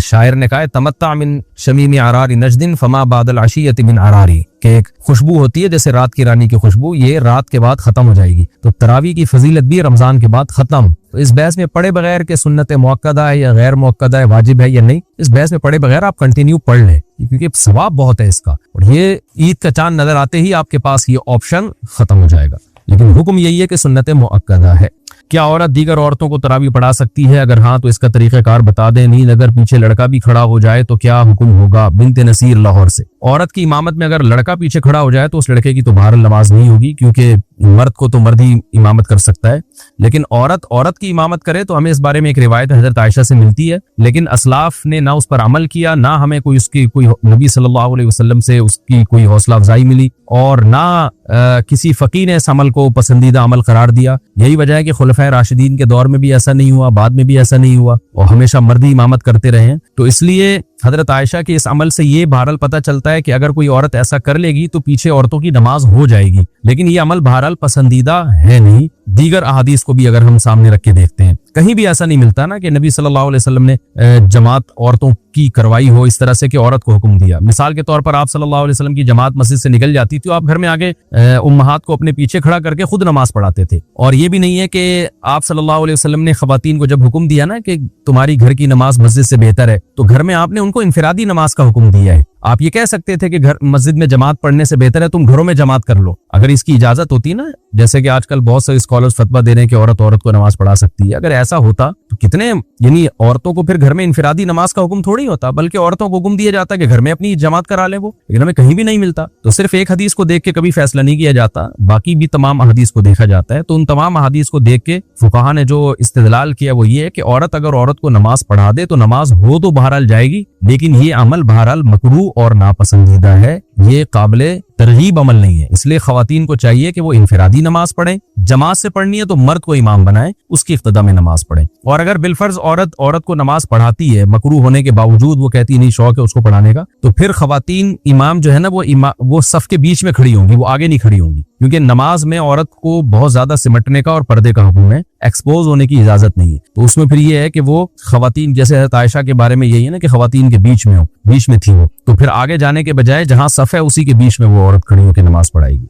शायर ने कहा तमत्ता मिन शमीम आरारी नजदिन फमा बादल अशियत मिन आरारी, कि एक खुशबू होती है जैसे रात की रानी की खुशबू, ये रात के बाद खत्म हो जाएगी। तो तरावी की फजीलत भी रमजान के बाद खत्म। तो इस बहस में पढ़े बगैर के सुन्नत मुअक्कदा है या गैर मुअक्कदा है, वाजिब है या नहीं, इस बहस में पढ़े बगैर आप कंटिन्यू पढ़ लें, क्योंकि सवाब बहुत है इसका। और ये ईद का चांद नजर आते ही आपके पास ये ऑप्शन खत्म हो जाएगा। लेकिन हुक्म यही है कि सुन्नत मुअक्कदा है। क्या औरत दीगर औरतों को तरावी पढ़ा सकती है? अगर हाँ तो इसका तरीक़ाकार बता दें। नहीं, अगर पीछे लड़का भी खड़ा हो जाए तो क्या हुक्म होगा? बिनते नसीर लाहौर से। औरत की इमामत में अगर लड़का पीछे खड़ा हो जाए तो उस लड़के की तो बहरहाल नमाज नहीं होगी, क्योंकि मर्द को तो मर्द ही इमामत कर सकता है। लेकिन औरत की इमामत करे तो हमें इस बारे में एक रिवायत हजरत आयशा से मिलती है, लेकिन असलाफ ने ना उस पर अमल किया, ना हमें कोई उसकी कोई नबी सल्लल्लाहु अलैहि वसल्लम से उसकी कोई हौसला अफजाई मिली, और ना किसी फकीह ने इस अमल को पसंदीदा अमल करार दिया। यही वजह है कि खुलफाए राशिदीन के दौर में भी ऐसा नहीं हुआ, बाद में भी ऐसा नहीं हुआ, और हमेशा मर्द ही इमामत करते रहे हैं। तो इसलिए हजरत आयशा के इस अमल से ये बहरहाल पता चलता है कि अगर कोई औरत ऐसा कर लेगी तो पीछे औरतों की नमाज हो जाएगी। लेकिन ये अमल बहरहाल पसंदीदा है नहीं। दीगर अहादीस को भी अगर हम सामने रख के देखते हैं, कहीं भी ऐसा नहीं मिलता ना कि नबी सल्लल्लाहु अलैहि वसल्लम ने जमात औरतों की करवाई हो इस तरह से कि औरत को हुक्म दिया। मिसाल के तौर पर आप सल्लल्लाहु अलैहि वसल्लम की जमात मस्जिद से निकल जाती थी, आप घर में आगे उम्महात को अपने पीछे खड़ा करके खुद नमाज पढ़ाते थे। और ये भी नहीं है कि आप सल्लल्लाहु अलैहि वसल्लम ने खवातीन को जब हुक्म दिया ना कि तुम्हारी घर की नमाज मस्जिद से बेहतर है, तो घर में आपने उनको इनफिरादी नमाज का हुक्म दिया है। आप ये कह सकते थे कि घर मस्जिद में जमात पढ़ने से बेहतर है तुम घरों में जमात कर लो, अगर इसकी इजाजत होती ना, जैसे कि आजकल बहुत सारे स्कॉलर्स फतवा दे रहे हैं कि औरत को नमाज पढ़ा सकती है। अगर ऐसा होता तो कितने, यानी औरतों को फिर घर में इनफिरादी नमाज का हुक्म थोड़ी होता, बल्कि औरतों को हुक्म दिया जाता कि घर में अपनी जमात करा ले वो। लेकिन हमें कहीं भी नहीं मिलता। तो सिर्फ एक हदीस को देख के कभी फैसला नहीं किया जाता, बाकी भी तमाम अहादीस को देखा जाता है। तो उन तमाम अहादीस को देख के फुकाहा ने जो इस्तेदलाल किया वो ये है कि औरत अगर औरत को नमाज पढ़ा दे तो नमाज हो तो बहरहाल जाएगी, लेकिन ये अमल बहरहाल मकरूह और नापसंदीदा है, ये काबिले तरगीब अमल नहीं है। इसलिए खवातीन को चाहिए कि वो इनफिरादी नमाज पढ़ें। जमात से पढ़नी है तो मर्द को इमाम बनाए, उसकी इख्तिदा में नमाज पढ़ें। और अगर बिलफर्ज औरत को नमाज पढ़ाती है, मकरूह होने के बावजूद वो कहती नहीं शौक है उसको पढ़ाने का, तो फिर खवातीन इमाम जो है ना वो सफ के बीच में खड़ी होंगी, वो आगे नहीं खड़ी होंगी। क्योंकि नमाज में औरत को बहुत ज्यादा सिमटने का और पर्दे का हुक्म है, एक्सपोज होने की इजाजत नहीं है। तो उसमें फिर ये है कि वो खवातीन, जैसे हज़रत आयशा के बारे में यही है ना कि खवातीन के बीच में हो, बीच में थी वो, तो फिर आगे जाने के बजाय जहां सफ है उसी के बीच में वो औरत खड़ी होकर नमाज पढ़ाएगी।